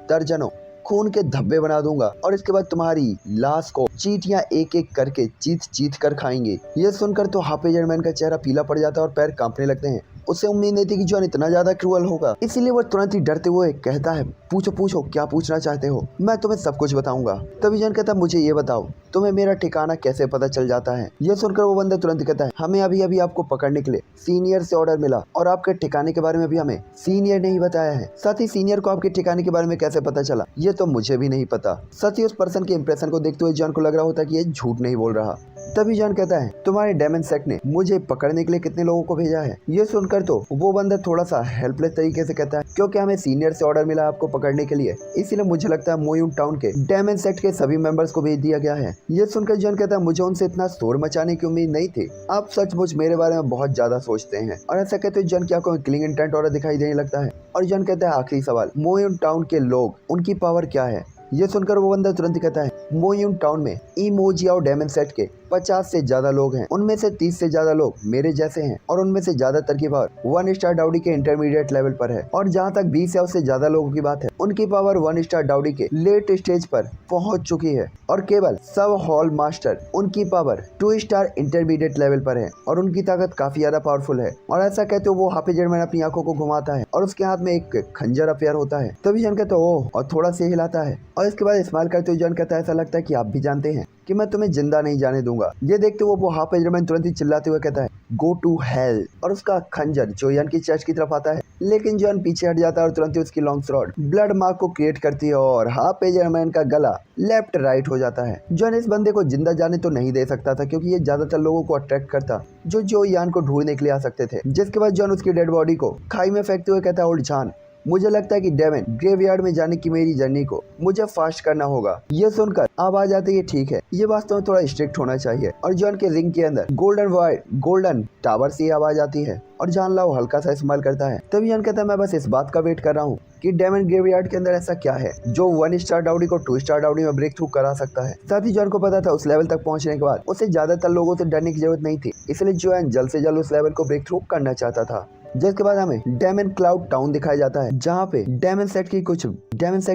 दर्जनों खून के धब्बे बना दूंगा और इसके बाद तुम्हारी लाश को चींटियां एक एक करके चीत कर खाएंगे। ये सुनकर तो हाफ एजेड मैन का चेहरा पीला पड़ जाता है और पैर कांपने लगते हैं। उसे उम्मीद नहीं थी कि जॉन इतना ज्यादा क्रूअल होगा, इसीलिए वो तुरंत ही डरते हुए कहता है, पूछो पूछो क्या पूछना चाहते हो, मैं तुम्हें सब कुछ बताऊंगा। तभी जॉन कहता है, मुझे ये बताओ तुम्हें मेरा ठिकाना कैसे पता चल जाता है। यह सुनकर वो बंदा तुरंत कहता है, हमें अभी अभी आपको पकड़ने के लिए सीनियर से ऑर्डर मिला और आपके ठिकाने के बारे में भी हमें सीनियर ने ही बताया है। साथ ही सीनियर को आपके ठिकाने के बारे में कैसे पता चला ये तो मुझे भी नहीं पता। साथ ही उस पर्सन के इंप्रेशन को देखते हुए जॉन को लग रहा होता है कि ये झूठ नहीं बोल रहा। तभी जॉन कहता है, तुम्हारे डेमन सेक्ट ने मुझे पकड़ने के लिए कितने लोगों को भेजा है। ये सुनकर तो वो बंदा थोड़ा सा हेल्पलेस तरीके से कहता है, क्योंकि हमें सीनियर से ऑर्डर मिला आपको पकड़ने के लिए, इसीलिए मुझे लगता है मोयून टाउन के डेमन सेक्ट के सभी मेंबर्स को भेज दिया गया है। ये सुनकर जॉन कहता है, मुझे उनसे इतना शोर मचाने की उम्मीद नहीं थी, आप सचमुच मेरे बारे में बहुत ज्यादा सोचते हैं। और ऐसा कहते हुए जॉन की आंखों में किलिंग इंटेंट और दिखाई देने लगता है। और जॉन कहता है, आखिरी सवाल, मोयून टाउन के लोग, उनकी पावर क्या है। ये सुनकर वो बंदा तुरंत कहता है, मोयून टाउन में इमोजियाओ डेमन सेट के 50 से ज्यादा लोग हैं। उनमें से 30 से ज्यादा लोग मेरे जैसे हैं और उनमें से ज्यादातर की पावर 1 स्टार डाउडी के इंटरमीडिएट लेवल पर है। और जहाँ तक 20 या उससे ज्यादा लोगों की बात है, उनकी पावर 1 स्टार डाउडी के लेट स्टेज पर पहुंच चुकी है। और केवल सब हॉल मास्टर उनकी पावर 2 स्टार इंटरमीडिएट लेवल पर है और उनकी ताकत काफी ज्यादा पावरफुल है। और ऐसा कहते हो वो हाफिजरमैन अपनी आंखों को घुमाता है और उसके हाथ में एक खंजर अफेयर होता है। तभी जॉन कहता है ओह, और थोड़ा से हिलाता है और इसके बाद स्माइल करते हुए जॉन कहता है ऐसा लगता है कि आप भी जानते हैं कि मैं तुम्हें जिंदा नहीं जाने दूंगा। ये देखते वो हाफिजरमैन तुरंत ही चिल्लाते हुए कहता है गो टू हेल, और उसका खंजर जोयान की चेस्ट की तरफ आता है। लेकिन जॉन पीछे हट जाता है और तुरंत ही उसकी लॉन्ग स्वॉर्ड ब्लड मार्क को क्रिएट करती है और हाफिजरमैन का गला लेफ्ट राइट हो जाता है। जॉन इस बंदे को जिंदा जाने तो नहीं दे सकता था क्योंकि ये ज्यादातर लोगों को अट्रैक्ट करता जो जोयान को ढूंढने के लिए आ सकते थे। जिसके बाद जॉन उसकी डेड बॉडी को खाई में फेंकते हुए कहता है ओल्ड जान, मुझे लगता है कि डेवन ग्रेवयार्ड में जाने की मेरी जर्नी को मुझे फास्ट करना होगा। ये सुनकर आवाज आती है ठीक है, ये वास्तव में थोड़ा स्ट्रिक्ट होना चाहिए। और जॉन के रिंग के अंदर गोल्डन टावर से आवाज आती है और जान लाओ हल्का सा स्माइल करता है। तभी जॉन कहता है मैं बस इस बात का वेट कर रहा हूँ कि डेमन ग्रेवयार्ड के अंदर ऐसा क्या है जो 1 स्टार डाउडी को 2 स्टार डाउडी में ब्रेक थ्रू करा सकता है। साथ ही जॉन को पता था उस लेवल तक पहुंचने के बाद उसे ज्यादातर लोगों से डरने की जरूरत नहीं थी, इसलिए जॉन जल्द से जल्द उस लेवल को ब्रेक थ्रू करना चाहता था। जिसके बाद हमें डेमन क्लाउड टाउन दिखाया जाता है जहाँ पे डेमन सेट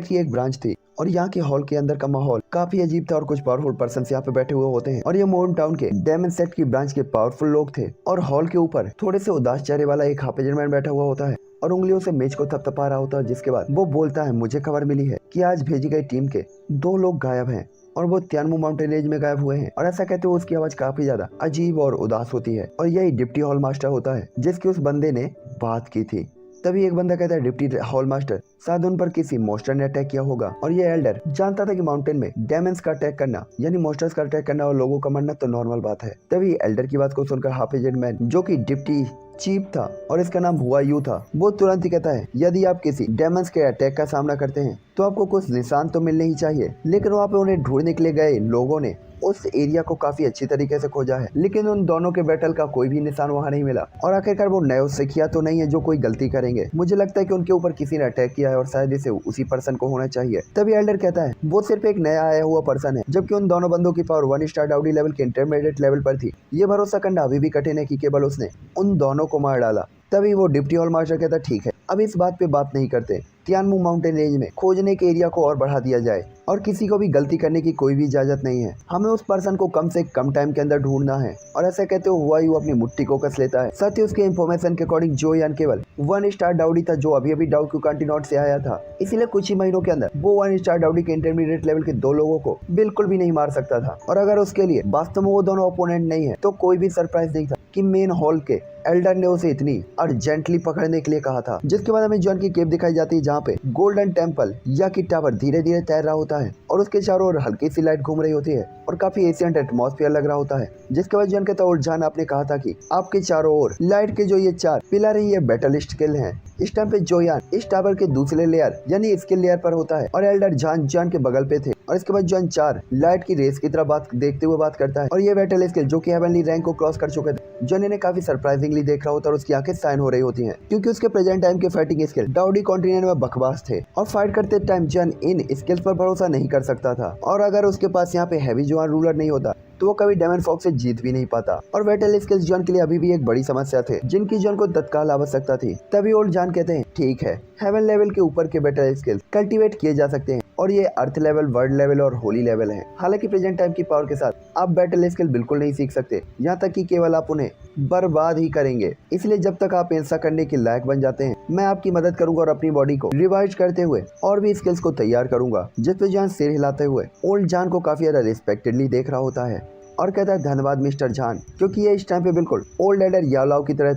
की एक ब्रांच थी और यहाँ के हॉल के अंदर का माहौल काफी अजीब था और कुछ पावरफुल पर्सन यहाँ पे बैठे हुए होते हैं। और ये मोन टाउन के डेमन सेट की ब्रांच के पावरफुल लोग थे और हॉल के ऊपर थोड़े से उदास चेहरे वाला एक हाफिजरमैन बैठा हुआ होता है और उंगलियों से मेज को थपथपा रहा होता है। जिसके बाद वो बोलता है मुझे खबर मिली है कि आज भेजी गई टीम के 2 लोग गायब हैं और वो तियानमू माउंटेन रेंज में गायब हुए हैं। और ऐसा कहते हुए उसकी आवाज काफी ज्यादा अजीब और उदास होती है और यही डिप्टी हॉल मास्टर होता है जिसकी उस बंदे ने बात की थी। तभी एक बंदा कहता है डिप्टी हॉल मास्टर, शायद उन पर किसी मॉन्स्टर ने अटैक किया होगा। और ये एल्डर जानता था कि माउंटेन में डेमन्स का अटैक करना यानी मॉन्स्टर्स का अटैक करना और लोगों का मरना तो नॉर्मल बात है। तभी एल्डर की बात को सुनकर हाफिजरमैन जो कि डिप्टी चीफ था और इसका नाम हुआ यू था, वो तुरंत ही कहता है यदि आप किसी डेमन्स के अटैक का सामना करते हैं तो आपको कुछ निशान तो मिलने ही चाहिए। लेकिन वहाँ पे उन्हें ढूंढने के लिए गए लोगों ने उस एरिया को काफी अच्छी तरीके से खोजा है, लेकिन उन दोनों के बैटल का कोई भी निशान वहाँ नहीं मिला। और आखिरकार वो नए सिखिया तो नहीं है जो कोई गलती करेंगे। मुझे लगता है कि उनके ऊपर किसी ने अटैक किया है और शायद इसे उसी पर्सन को होना चाहिए। तभी एल्डर कहता है वो सिर्फ एक नया आया हुआ पर्सन है, जबकि उन दोनों बंदों की पावर 1 स्टार डाउडी लेवल के इंटरमीडिएट लेवल पर थी। ये भरोसा करना अभी भी कठिन है कि केवल उसने उन दोनों को मार डाला। तभी वो डिप्टी हॉल मास्टर कहता ठीक है, अब इस बात पे बात नहीं करते, तियानमू माउंटेन रेंज में खोजने के एरिया को और बढ़ा दिया जाए और किसी को भी गलती करने की कोई भी इजाजत नहीं है। हमें उस पर्सन को कम से कम टाइम के अंदर ढूंढना है। और ऐसा कहते हुआ यू अपनी मुट्ठी को कस लेता है। साथ ही उसके इन्फॉर्मेशन के अकॉर्डिंग जोयान केवल 1 स्टार डाउडी था जो अभी डाउक्यू कंटिनॉट से आया था, इसीलिए कुछ ही महीनों के अंदर वो 1 स्टार डाउडी के इंटरमीडिएट लेवल के 2 लोगों को बिल्कुल भी नहीं मार सकता था। और अगर उसके लिए वास्तव में वो दोनों ओपोनेंट नहीं है तो कोई भी सरप्राइज नहीं था कि मेन हॉल के एल्डर ने उसे इतनी अर्जेंटली पकड़ने के लिए कहा था। जिसके बाद हमें जॉन की केव दिखाई जाती है जहाँ पे गोल्डन टेम्पल या की टावर धीरे धीरे तैर रहा होता है और उसके चारों ओर हल्की सी लाइट घूम रही होती है और काफी एशियंट एटमॉस्फेयर लग रहा होता है। जिसके बाद जॉन कहता है जान आपने कहा था कि आपके चारों ओर लाइट के जो ये 4 पिलर है ये बैटल स्किल हैं। इस टाइम पे जोयान इस टावर के दूसरे लेयर यानी स्किल लेयर पर होता है और एल्डर जॉन के बगल पे थे। और इसके बाद जॉन 4 लाइट की रेस की तरफ देखते हुए बात करता है और ये बैटल स्किल जो कि हेवनली रैंक को क्रॉस कर चुके थे जॉन इन्हें काफी सरप्राइजिंगली देख रहा होता है और उसकी आंखें साइन हो रही होती हैं क्योंकि उसके प्रेजेंट टाइम के फाइटिंग स्किल डाउडी कॉन्टिनेंट में बकवास थे और फाइट करते टाइम जॉन इन स्किल्स पर भरोसा नहीं कर सकता था। और अगर उसके पास यहाँ पे हैवी जोआन रूलर नहीं होता तो वो कभी डेमन फॉक्स से जीत भी नहीं पाता। और बैटल स्किल्स जॉन के लिए अभी भी एक बड़ी समस्या थे जिनकी जॉन को तत्काल आवश्यकता थी। तभी ओल्ड जॉन कहते हैं ठीक है, हेवन लेवल के ऊपर के बैटल स्किल्स कल्टीवेट किए जा सकते हैं और ये अर्थ लेवल, वर्ल्ड लेवल और होली लेवल है। हालांकि प्रेजेंट टाइम की पावर के साथ आप बैटल स्किल बिल्कुल नहीं सीख सकते, यहाँ तक कि केवल आप उन्हें बर्बाद ही करेंगे। इसलिए जब तक आप ऐसा करने के लायक बन जाते हैं मैं आपकी मदद करूंगा और अपनी बॉडी को रिवाइज करते हुए और भी स्किल्स को तैयार करूंगा। जिस पे जॉन सिर हिलाते हुए ओल्ड जॉन को काफी ज्यादा रिस्पेक्टेडली देख रहा होता है और कहता है धन्यवाद मिस्टर जॉन, क्योंकि ये इस टाइम पे बिल्कुल ओल्ड एल्डर यालाओ की तरह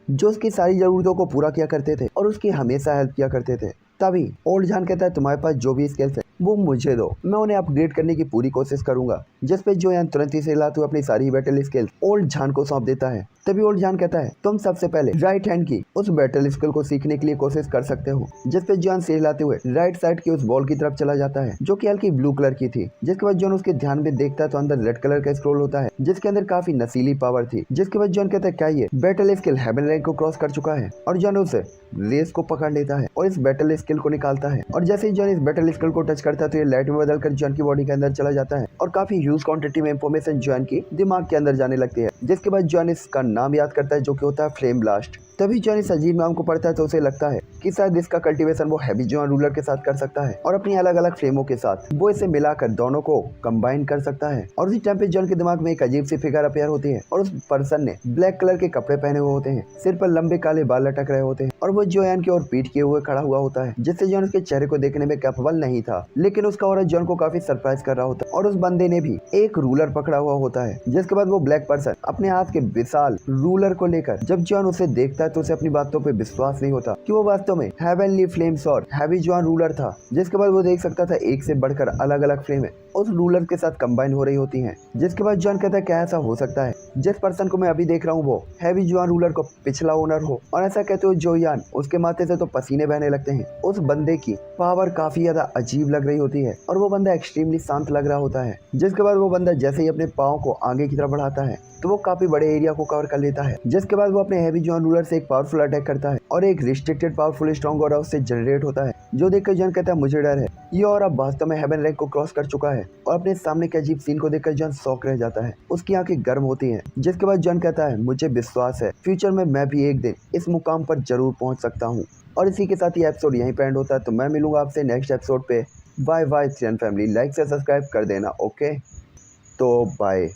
जो उसकी सारी जरूरतों को पूरा किया करते थे और उसकी हमेशा हेल्प किया करते थे। तभी ओल्ड जॉन कहता है तुम्हारे पास जो भी स्किल्स है वो मुझे दो, मैं उन्हें अपग्रेड करने की पूरी कोशिश करूंगा। जिस पे जोयान तुरंत ही से हिलाते हुए अपनी सारी बैटल स्किल्स ओल्ड जॉन को सौंप देता है। तभी ओल्ड जॉन कहता है तुम सबसे पहले राइट हैंड की उस बैटल स्किल को सीखने के लिए कोशिश कर सकते हो। जिस पे जॉन से हिलाते हुए राइट साइड की उस बॉल की तरफ चला जाता है जो कि हल्की ब्लू कलर की थी। जिसके बाद जॉन उसके ध्यान में देखता है तो अंदर रेड कलर का स्क्रॉल होता है जिसके अंदर काफी नशीली पावर थी। जिसके बाद जॉन कहता है क्या ये बैटल स्किल हेवन रैंक को क्रॉस कर चुका है। और जॉन उसे रेस को पकड़ लेता है और इस बैटल स्किल को निकालता है और जैसे ही जॉन इस बैटल स्किल को टच करता है तो ये लाइट में बदलकर जॉन की बॉडी के अंदर चला जाता है और काफी ह्यूज क्वांटिटी में इंफॉर्मेशन जॉन की दिमाग के अंदर जाने लगती है। जिसके बाद जॉन इसका नाम याद करता है जो कि होता है फ्लेम ब्लास्ट। तभी जॉन इस अजीब नाम को पढ़ता है तो उसे लगता है कि शायद इसका कल्टीवेशन वो हैवी जॉन रूलर के साथ कर सकता है और अपनी अलग अलग फ्लेमों के साथ वो इसे मिलाकर दोनों को कंबाइन कर सकता है। और उसी टाइम पे जॉन के दिमाग में एक अजीब सी फिगर अपीयर होती है और उस पर्सन ने ब्लैक कलर के कपड़े पहने हुए होते हैं, सिर पर लंबे काले बाल लटक रहे होते हैं और वो जोयान की ओर पीठ किए हुए खड़ा हुआ होता है, जिससे जॉन उसके चेहरे को देखने में कैपेबल नहीं था। लेकिन उसका औरत जॉन को काफी सरप्राइज कर रहा होता है और उस बंदे ने भी एक रूलर पकड़ा हुआ होता है। जिसके बाद वो ब्लैक पर्सन अपने हाथ के विशाल रूलर को लेकर जब जॉन उसे देखता है तो उसे अपनी बातों पे विश्वास नहीं होता कि वो वास्तव में हेवनली फ्लेम्स और हैवी जॉन रूलर था। जिसके बाद वो देख सकता था एक से बढ़कर अलग अलग फ्लेम उस रूलर के साथ कंबाइन हो रही होती हैं। जिसके बाद जॉन कहता है क्या ऐसा हो सकता है जिस पर्सन को मैं अभी देख रहा हूँ वो हैवी जॉन रूलर को पिछला ओनर हो। और ऐसा कहते हुए जोयान उसके माथे से तो पसीने बहने लगते हैं। उस बंदे की पावर काफी ज्यादा अजीब लग रही होती है और वो बंदा एक्सट्रीमली शांत लग रहा होता है। जिसके बाद वो बंदा जैसे ही अपने पाँव को आगे की तरफ बढ़ाता है तो वो काफी बड़े एरिया को कवर कर लेता है। जिसके बाद वो अपने हैवी जॉन रूलर से एक पावरफुल अटैक करता है और एक रिस्ट्रिक्टेड पावरफुल स्ट्रॉन्ग ऑरा उससे जनरेट होता है, जो देखकर जॉन कहता है मुझे डर है। ये ऑरा वास्तव में हेवन रैंक को क्रॉस कर चुका है और अपने सामने के अजीब सीन को देखकर जॉन शॉक रह जाता है। उसकी आंखें गर्म होती हैं। जिसके बाद जॉन कहता है मुझे विश्वास है फ्यूचर में मैं भी एक दिन इस मुकाम पर जरूर पहुंच सकता हूँ। और इसी के साथ ये एपिसोड यहीं पे एंड होता है। तो मैं मिलूंगा आपसे नेक्स्ट एपिसोड पे। बाय बाय फैमिली, लाइक से सब्सक्राइब कर देना। ओके तो बाय।